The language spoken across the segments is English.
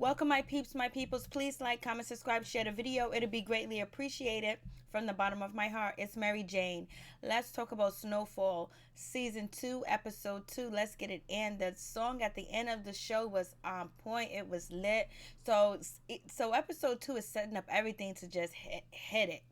Welcome, my peeps, my peoples. Please like, comment, subscribe, share the video. It'll be greatly appreciated from the bottom of my heart. It's Mary Jane. Let's talk about Snowfall season 2, episode 2. Let's get it in. The song at the end of the show was on point. It was lit. So episode 2 is setting up everything to just hit it.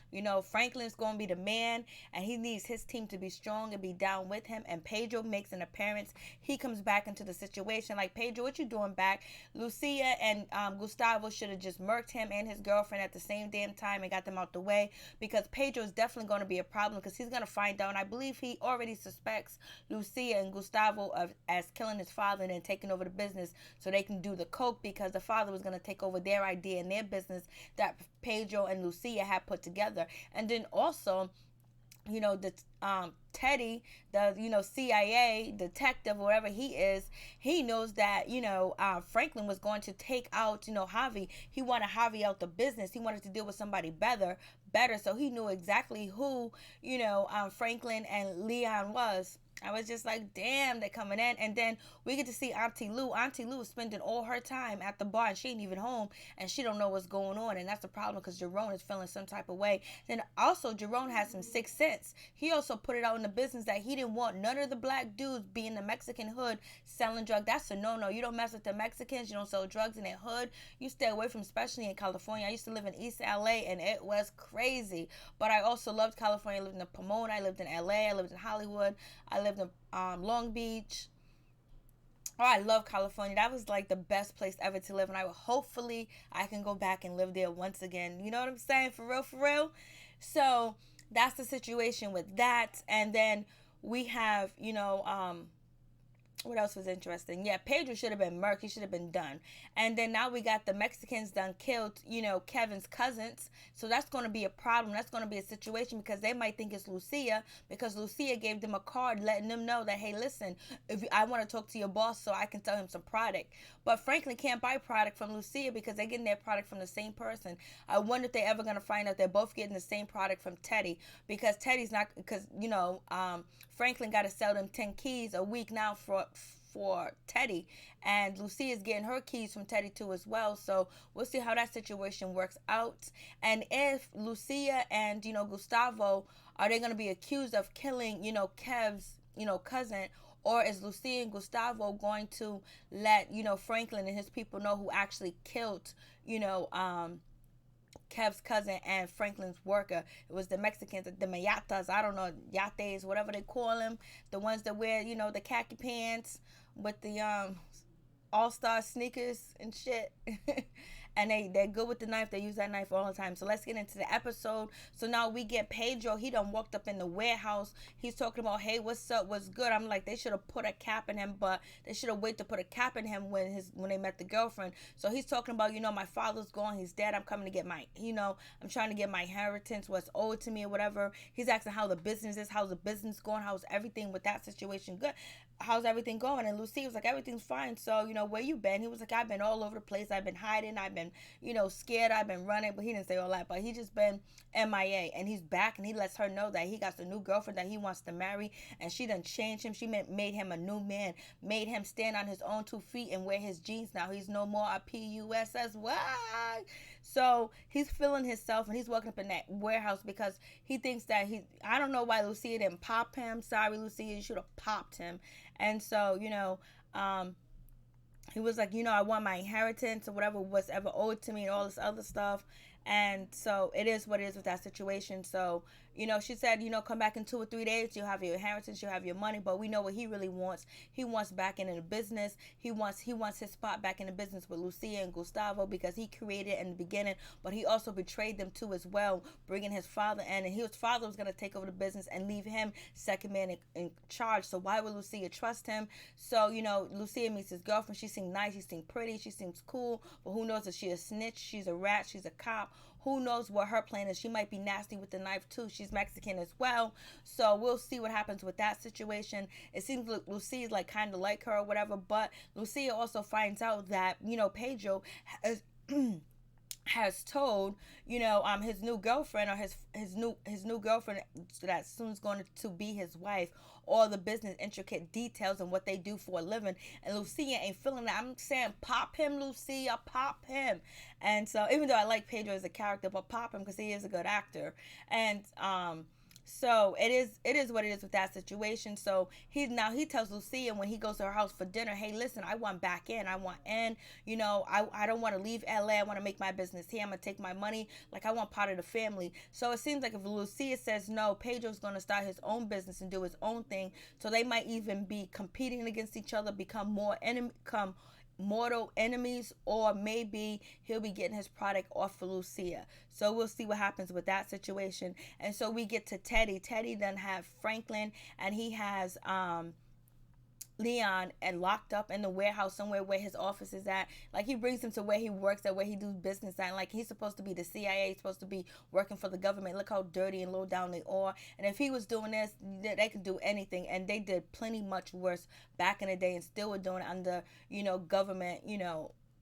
You know, Franklin's going to be the man, and he needs his team to be strong and be down with him. And Pedro makes an appearance. He comes back into the situation. Like, Pedro, what you doing back? Lucia and Gustavo should have just murked him and his girlfriend at the same damn time and got them out the way, because Pedro is definitely going to be a problem, because he's going to find out. And I believe he already suspects Lucia and Gustavo as killing his father and then taking over the business so they can do the coke, because the father was going to take over their idea and their business that Pedro and Lucia had put together. And then also, you know, the Teddy, the CIA detective, whatever he is, he knows that Franklin was going to take out Javi. He wanted Javi out the business. He wanted to deal with somebody better. So he knew exactly who Franklin and Leon was. I was just like, damn, they're coming in. And then we get to see Auntie Lou. Auntie Lou is spending all her time at the bar, and she ain't even home, and she don't know what's going on. And that's the problem, because Jerome is feeling some type of way. Then also, Jerome has some sixth sense. He also put it out in the business that he didn't want none of the black dudes be in the Mexican hood selling drugs. That's a no-no. You don't mess with the Mexicans. You don't sell drugs in their hood. You stay away from, especially in California. I used to live in East LA, and it was crazy. But I also loved California. I lived in Pomona. I lived in LA. I lived in Hollywood. I lived in Long Beach. Oh, I love California. That was like the best place ever to live, and hopefully I can go back and live there once again. You know what I'm saying? For real, for real. So that's the situation with that. And then we have, what else was interesting? Yeah, Pedro should have been murked. He should have been done. And then now we got the Mexicans done killed, Kevin's cousins. So that's going to be a problem. That's going to be a situation, because they might think it's Lucia, because Lucia gave them a card letting them know that, hey, listen, I want to talk to your boss so I can sell him some product. But Franklin can't buy product from Lucia, because they're getting their product from the same person. I wonder if they're ever going to find out they're both getting the same product from Teddy, because Teddy's not, because, Franklin got to sell them 10 keys a week now for Teddy, and Lucia's getting her keys from Teddy too as well. So we'll see how that situation works out, and if Lucia and Gustavo, are they going to be accused of killing Kev's cousin, or is Lucia and Gustavo going to let Franklin and his people know who actually killed Kev's cousin and Franklin's worker? It was the Mexicans, the Mayatas, I don't know, yates, whatever they call them, the ones that wear, the khaki pants with the all-star sneakers and shit. And they're good with the knife. They use that knife all the time. So let's get into the episode. So now we get Pedro. He done walked up in the warehouse. He's talking about, hey, what's up? What's good? I'm like, they should have put a cap in him, but they should have waited to put a cap in him when they met the girlfriend. So he's talking about, my father's gone. He's dead. I'm coming to get my, I'm trying to get my inheritance, what's owed to me or whatever. He's asking how the business is. How's the business going? How's everything with that situation good? How's everything going? And Lucy was like, everything's fine. So, where you been? He was like, I've been all over the place. I've been hiding. I've been, scared. I've been running. But he didn't say all that. But he just been MIA. And he's back, and he lets her know that he got a new girlfriend that he wants to marry. And she done changed him. She made him a new man. Made him stand on his own 2 feet and wear his jeans now. He's no more a PUSS. Why? So he's feeling himself, and he's walking up in that warehouse because he thinks that I don't know why Lucia didn't pop him. Sorry, Lucia, you should have popped him. And so, he was like, I want my inheritance or whatever was ever owed to me and all this other stuff. And so it is what it is with that situation. So, she said, come back in 2 or 3 days. You'll have your inheritance. You'll have your money. But we know what he really wants. He wants back in the business. He wants his spot back in the business with Lucia and Gustavo, because he created it in the beginning. But he also betrayed them too as well, bringing his father in. And his father was going to take over the business and leave him second man in charge. So why would Lucia trust him? So, Lucia meets his girlfriend. She seems nice. She seems pretty. She seems cool. But who knows if she's a snitch? She's a rat. She's a cop. Who knows what her plan is? She might be nasty with the knife too. She's Mexican as well. So we'll see what happens with that situation. It seems like Lucia's like kind of like her or whatever. But Lucia also finds out that, Pedro has told, his new girlfriend, or his new girlfriend that soon's going to be his wife, all the business intricate details and what they do for a living. And Lucia ain't feeling that. I'm saying, pop him, Lucia, pop him. And so, even though I like Pedro as a character, but pop him, because he is a good actor. And so it is what it is with that situation. So he tells Lucia when he goes to her house for dinner, hey, listen, I want back in. I want in. I don't want to leave LA. I want to make my business here. I'm gonna take my money. Like, I want part of the family. So it seems like if Lucia says no, Pedro's gonna start his own business and do his own thing. So they might even be competing against each other, become mortal enemies, or maybe he'll be getting his product off for Lucia. So we'll see what happens with that situation. And so we get to Teddy. Teddy then have Franklin, and he has Leon and locked up in the warehouse somewhere where his office is at. Like, he brings him to where he works at, where he does business at. Like, he's supposed to be the CIA, he's supposed to be working for the government. Look how dirty and low down they are. And if he was doing this, they could do anything. And they did plenty much worse back in the day, and still were doing it under, government,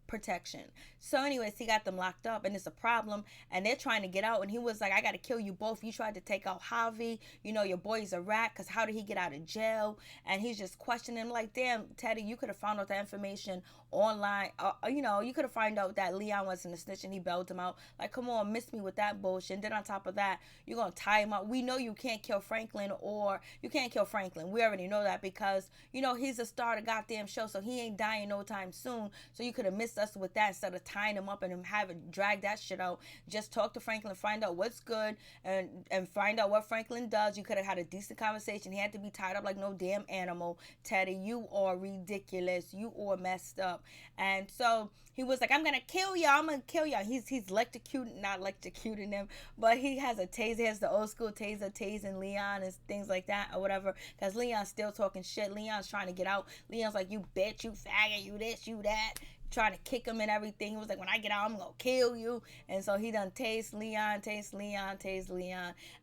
protection. So anyways, he got them locked up, and it's a problem, and they're trying to get out. And he was like, I gotta kill you both. You tried to take out Javi, your boy's a rat, because how did he get out of jail? And he's just questioning him like, damn, Teddy, you could have found out that information online. You could have found out that Leon wasn't a snitch and he bailed him out. Like, come on, miss me with that bullshit. And then on top of that, you're gonna tie him up. We know you can't kill Franklin, or you can't kill Franklin. We already know that, because he's a star of the goddamn show, so he ain't dying no time soon. So you could have missed us with that. Instead of tying him up and him having drag that shit out, just talk to Franklin, find out what's good, and find out what Franklin does. You could have had a decent conversation. He had to be tied up like no damn animal. Teddy, you are ridiculous. You are messed up. And so he was like, I'm gonna kill y'all. I'm gonna kill y'all. He's not electrocuting him, but he has a taser. He has the old school taser, tasing Leon and things like that, or whatever. Because Leon's still talking shit. Leon's trying to get out. Leon's like, you bitch, you faggot, you this, you that, trying to kick him and everything. He was like, when I get out, I'm gonna kill you. And so he done tased Leon.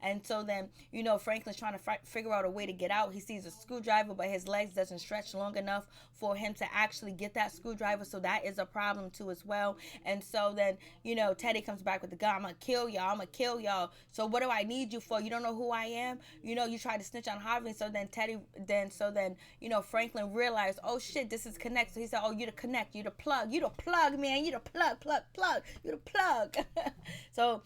And so then, Franklin's trying to figure out a way to get out. He sees a screwdriver, but his legs doesn't stretch long enough for him to actually get that screwdriver. So that is a problem too as well. And so then, Teddy comes back with the gun. I'm gonna kill y'all. So what do I need you for? You don't know who I am? You tried to snitch on Harvey. So then Franklin realized, oh shit, this is Connect. So he said, oh, you the Connect, you the plug, man, you the plug, you the plug. So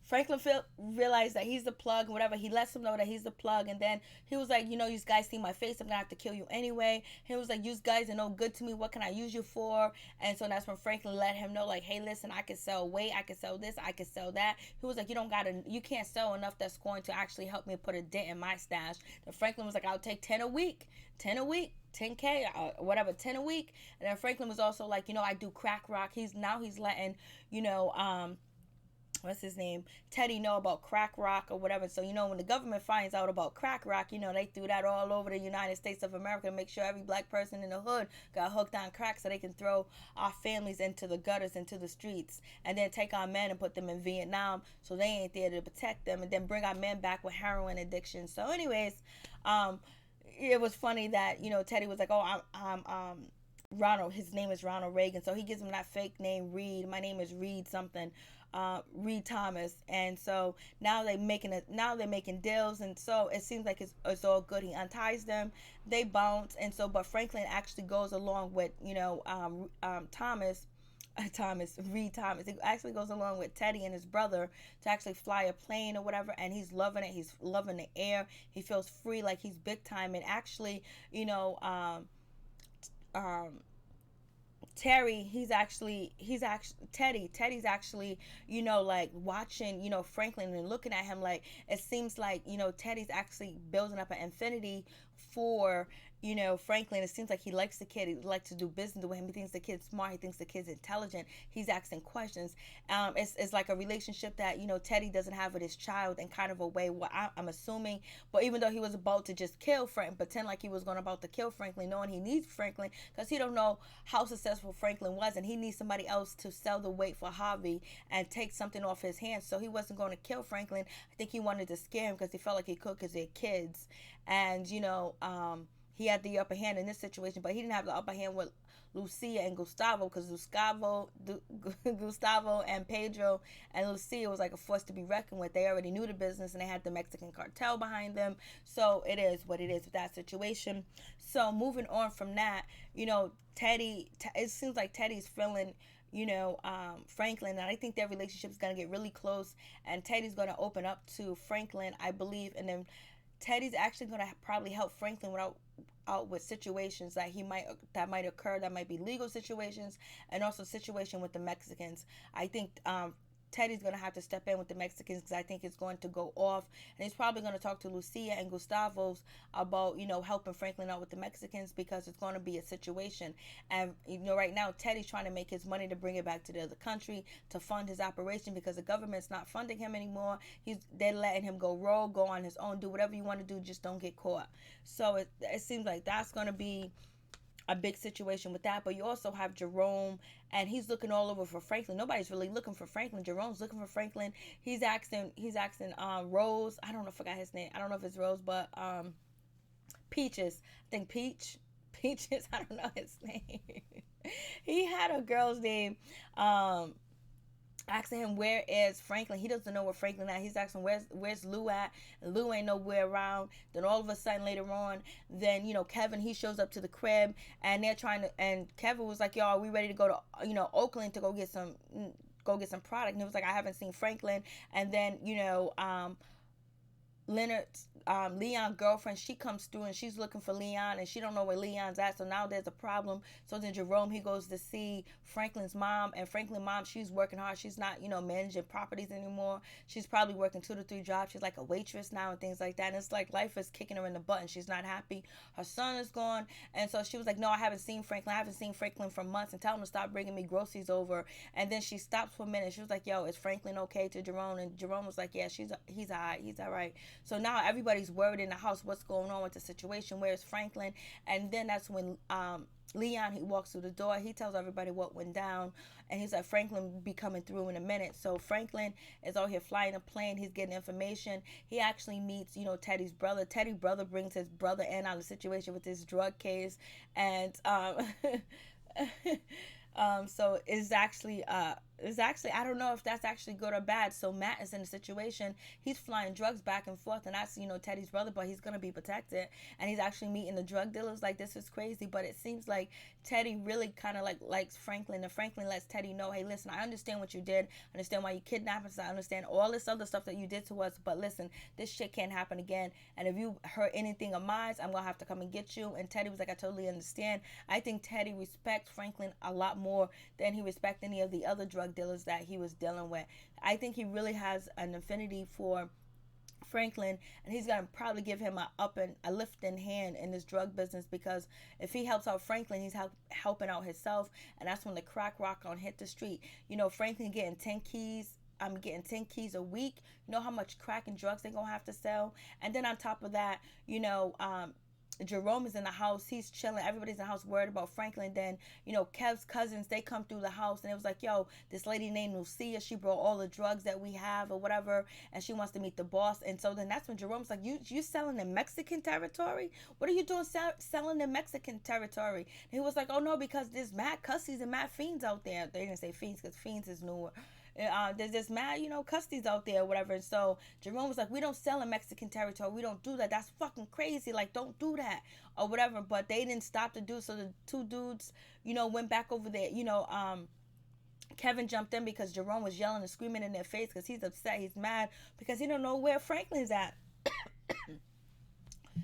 Franklin realized that he's the plug, whatever. He lets him know that he's the plug, and then he was like, you guys see my face, I'm gonna have to kill you anyway. He was like, you guys are no good to me, what can I use you for? And so that's when Franklin let him know, like, hey, listen, I can sell weight, I can sell this, I can sell that. He was like, you can't sell enough that's going to actually help me put a dent in my stash. And Franklin was like, I'll take 10 a week, 10K, whatever, 10 a week. And then Franklin was also like, I do crack rock. He's letting, what's his name, Teddy, know about crack rock or whatever. So, when the government finds out about crack rock, they threw that all over the United States of America to make sure every black person in the hood got hooked on crack, so they can throw our families into the gutters, into the streets, and then take our men and put them in Vietnam so they ain't there to protect them, and then bring our men back with heroin addiction. So anyways, it was funny that, Teddy was like, oh, I'm Ronald. His name is Ronald Reagan. So he gives him that fake name, Reed. My name is Reed something. Reed Thomas. And so now they're making deals, and so it seems like it's all good. He unties them, they bounce, and so but Franklin actually goes along with Reed Thomas. He actually goes along with Teddy and his brother to actually fly a plane or whatever, and he's loving it. He's loving the air. He feels free, like he's big time. And actually, Teddy's actually, like watching, Franklin and looking at him, like it seems like, Teddy's actually building up an infinity for, Franklin. It seems like he likes the kid. He likes to do business with him. He thinks the kid's smart. He thinks the kid's intelligent. He's asking questions. It's like a relationship that, Teddy doesn't have with his child in kind of a way, what I'm assuming. But even though he was about to just kill Franklin, pretend like he was about to kill Franklin, knowing he needs Franklin, because he don't know how successful Franklin was, and he needs somebody else to sell the weight for Harvey and take something off his hands. So he wasn't going to kill Franklin. I think he wanted to scare him because he felt like he could, because they're kids. And, he had the upper hand in this situation, but he didn't have the upper hand with Lucia and Gustavo, because Gustavo and Pedro and Lucia was like a force to be reckoned with. They already knew the business and they had the Mexican cartel behind them. So it is what it is with that situation. So moving on from that, Teddy, it seems like Teddy's feeling Franklin, and I think their relationship is going to get really close, and Teddy's going to open up to Franklin, I believe, and then Teddy's actually going to probably help Franklin out with situations that might occur, that might be legal situations, and also situation with the Mexicans. I think Teddy's going to have to step in with the Mexicans, because I think it's going to go off. And he's probably going to talk to Lucia and Gustavo's about, helping Franklin out with the Mexicans, because it's going to be a situation. And, right now, Teddy's trying to make his money to bring it back to the other country to fund his operation, because the government's not funding him anymore. They're letting him go rogue, go on his own, do whatever you want to do, just don't get caught. So it seems like that's going to be a big situation with that. But you also have Jerome, and he's looking all over for Franklin. Nobody's really looking for Franklin. Jerome's looking for Franklin. He's asking Rose, I don't know, I forgot his name, I don't know if it's Rose, but Peaches, I think Peaches, I don't know his name. He had a girl's name, asking him where is Franklin. He doesn't know where Franklin at. He's asking where's Lou at, and Lou ain't nowhere around. Then all of a sudden later on, then Kevin, he shows up to the crib, and they're trying to, and Kevin was like, yo, are we ready to go to Oakland to go get some product? And he was like, I haven't seen Franklin. And then Leonard's Leon's girlfriend, she comes through and she's looking for Leon, and she don't know where Leon's at. So now there's a problem. So then Jerome, he goes to see Franklin's mom, and Franklin's mom, she's working hard. She's not managing properties anymore. She's probably working 2 to 3 jobs. She's like a waitress now and things like that. And it's like life is kicking her in the butt, and she's not happy. Her son is gone, and so she was like, no, I haven't seen Franklin for months, and tell him to stop bringing me groceries over. And then she stops for a minute. She was like, yo, is Franklin okay, to Jerome? And Jerome was like, yeah, he's all right. So now everybody's worried in the house, what's going on with the situation, where's Franklin? And then that's when Leon, he walks through the door. He tells everybody what went down, and he's like, Franklin will be coming through in a minute. So Franklin is out here flying a plane. He's getting information. He actually meets Teddy's brother. Teddy's brother brings his brother in on the situation with this drug case, and so it's actually I don't know if that's actually good or bad. So Matt is in a situation. He's flying drugs back and forth, and that's Teddy's brother, but he's gonna be protected, and he's actually meeting the drug dealers. Like, this is crazy, but it seems like Teddy really kind of likes Franklin, and Franklin lets Teddy know, hey, listen, I understand what you did. I understand why you kidnapped us. I understand all this other stuff that you did to us, but listen, this shit can't happen again. And if you hurt anything of mine, I'm gonna have to come and get you. And Teddy was like, I totally understand. I think Teddy respects Franklin a lot more than he respects any of the other drug dealers that he was dealing with. I think he really has an affinity for Franklin, and he's gonna probably give him a lifting hand in this drug business, because if he helps out Franklin, he's helping out himself. And that's when the crack rock on hit the street. Franklin getting 10 keys. I'm getting 10 keys a week. You know how much crack and drugs they're gonna have to sell. And then on top of that, Jerome is in the house. He's chilling. Everybody's in the house worried about Franklin. Then, Kev's cousins, they come through the house, and it was like, yo, this lady named Lucia, she brought all the drugs that we have or whatever, and she wants to meet the boss. And so then that's when Jerome's like, you selling in Mexican territory? What are you doing selling in Mexican territory? And he was like, oh, no, because there's mad cussies and mad fiends out there. They didn't say fiends, because fiends is newer. There's this mad, custies out there or whatever. And so Jerome was like, we don't sell in Mexican territory. We don't do that. That's fucking crazy. Like, don't do that or whatever. But they didn't stop to do. So the 2 dudes, went back over there. Kevin jumped in because Jerome was yelling and screaming in their face because he's upset. He's mad because he don't know where Franklin's at.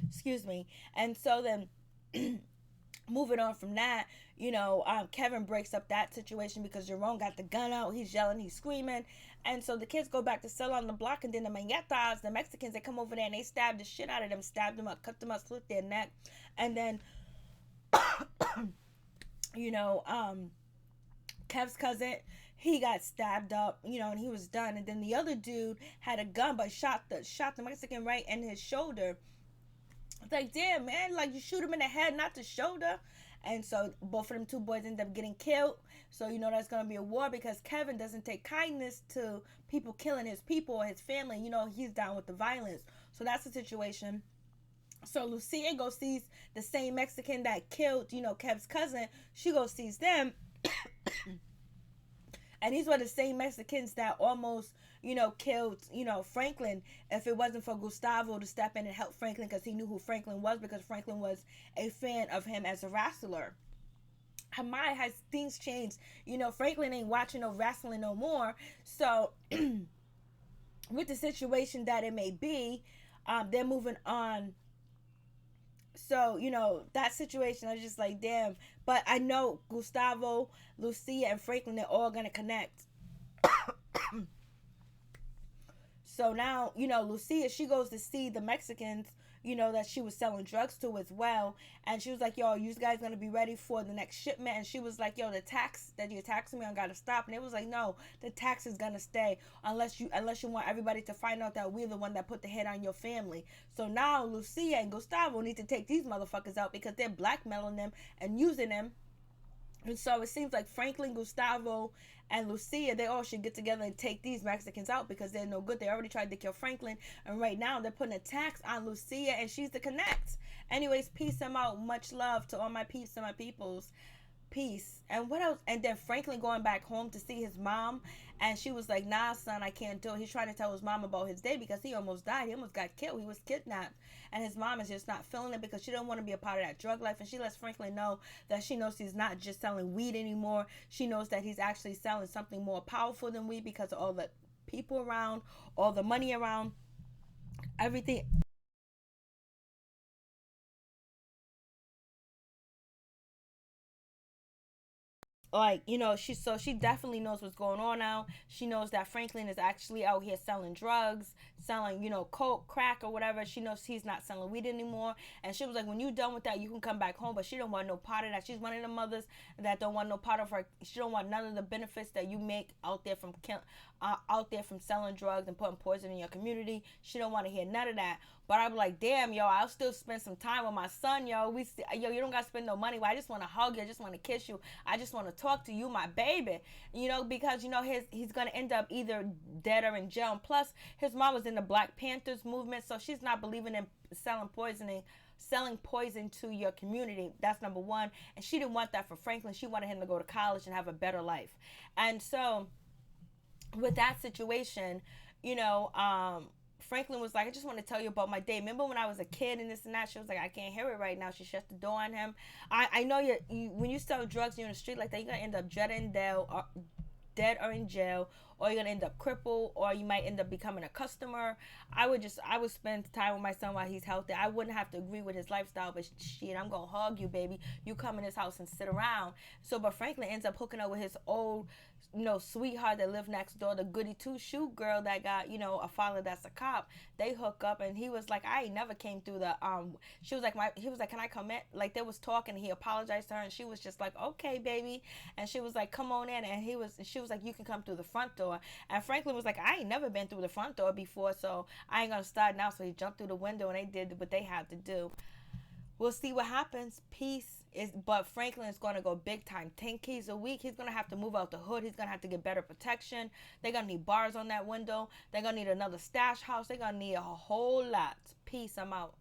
Excuse me. And so then moving on from that, Kevin breaks up that situation because Jerome got the gun out. He's yelling, he's screaming. And so the kids go back to sell on the block, and then the Mañetas, the Mexicans, they come over there and they stab the shit out of them, stab them up, cut them up, slit their neck. And then, Kev's cousin, he got stabbed up, and he was done. And then the other dude had a gun, but shot the Mexican right in his shoulder. It's like, damn, man, like, you shoot him in the head, not the shoulder. And so both of them 2 boys end up getting killed. So that's going to be a war, because Kevin doesn't take kindness to people killing his people or his family. He's down with the violence. So that's the situation. So Lucia go sees the same Mexican that killed, Kev's cousin. She go sees them, and these were the same Mexicans that almost, killed, Franklin. If it wasn't for Gustavo to step in and help Franklin, because he knew who Franklin was, because Franklin was a fan of him as a wrestler. My has things changed. Franklin ain't watching no wrestling no more. So with the situation that it may be, they're moving on. So, that situation, I was just like, damn. But I know Gustavo, Lucia, and Franklin, they're all going to connect. So now, Lucia, she goes to see the Mexicans, that she was selling drugs to as well. And she was like, yo, you guys going to be ready for the next shipment? And she was like, yo, the tax that you're taxing me on got to stop. And it was like, no, the tax is going to stay unless you want everybody to find out that we're the one that put the hit on your family. So now Lucia and Gustavo need to take these motherfuckers out because they're blackmailing them and using them. And so it seems like Franklin, Gustavo, and Lucia, they all should get together and take these Mexicans out because they're no good. They already tried to kill Franklin, and right now they're putting a tax on Lucia, and she's the connect. Anyways, peace them out. Much love to all my peeps and my peoples. Peace. And what else? And then Franklin going back home to see his mom, and she was like, nah, son, I can't do it. He's trying to tell his mom about his day because he almost died. He almost got killed. He was kidnapped. And his mom is just not feeling it because she don't want to be a part of that drug life. And she lets Franklin know that she knows he's not just selling weed anymore. She knows that he's actually selling something more powerful than weed because of all the people around, all the money around, everything. Like, she definitely knows what's going on now. She knows that Franklin is actually out here selling drugs, selling, coke, crack, or whatever. She knows he's not selling weed anymore. And she was like, when you done with that, you can come back home. But she don't want no part of that. She's one of the mothers that don't want no part of her. She don't want none of the benefits that you make out there from selling drugs and putting poison in your community. She don't want to hear none of that. But I'm like, damn, yo, I'll still spend some time with my son, yo. You don't got to spend no money. Well, I just want to hug you. I just want to kiss you. I just want to talk to you, my baby. Because, he's going to end up either dead or in jail. And plus, his mom was in the Black Panthers movement, so she's not believing in selling poison to your community. That's number one. And she didn't want that for Franklin. She wanted him to go to college and have a better life. And so with that situation, Franklin was like, I just want to tell you about my day. Remember when I was a kid and this and that? She was like, I can't hear it right now. She shut the door on him. I know when you sell drugs, you're in the street like that, you're going to end up dead or in jail, or you're going to end up crippled, or you might end up becoming a customer. I would spend time with my son while he's healthy. I wouldn't have to agree with his lifestyle, but shit, I'm going to hug you, baby. You come in his house and sit around. So, but Franklin ends up hooking up with his old sweetheart that lived next door, the goody two-shoe girl that got, a father that's a cop. They hook up, and he was like, I ain't never came through the, he was like, can I come in? Like, they was talking, and he apologized to her, and she was just like, okay, baby. And she was like, come on in. And she was like, you can come through the front door. And Franklin was like, I ain't never been through the front door before, so I ain't gonna start now. So he jumped through the window, and they did what they had to do. We'll see what happens. But Franklin is going to go big time. 10 keys a week. He's going to have to move out the hood. He's going to have to get better protection. They're going to need bars on that window. They're going to need another stash house. They're going to need a whole lot. Peace. I'm out.